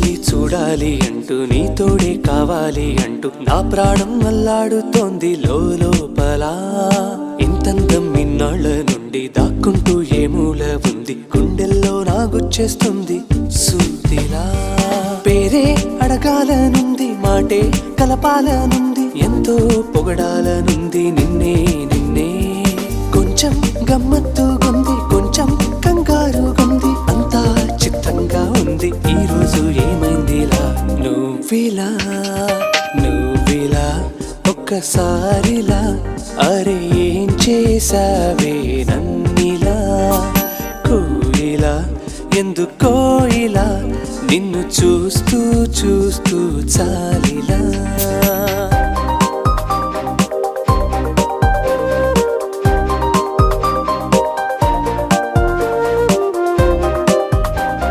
చూడాలి చూడాలి అంటూ నీ తోడే కావాలి అంటూ నా ప్రాణం అల్లాడుతోంది లోపల. ఇంతందం ఇన్నాళ్ళ నుండి దాక్కుంటూ ఏ మూల ఉంది, గుండెల్లో నాగుచ్చేస్తుంది సూదిలా. పేరే అడగాలనుంది, మాటే కలపాలనుంది, ఎంతో పొగడాలనుంది నిన్నే నిన్నే. కొంచెం గమ్మత్తుగుంది, కొంచెం కంగారుగుంది, అంతా చిత్తంగా ఉంది. ఈ రోజు ఏమైందిలా, నువ్విలా నువ్విలా ఒక్కసారిలా, అరే ఏం చేసావే నన్నిలా. కోయిలా ఎందుకో ఇలా, నిన్ను చూస్తూ చూస్తూ చాలిలా.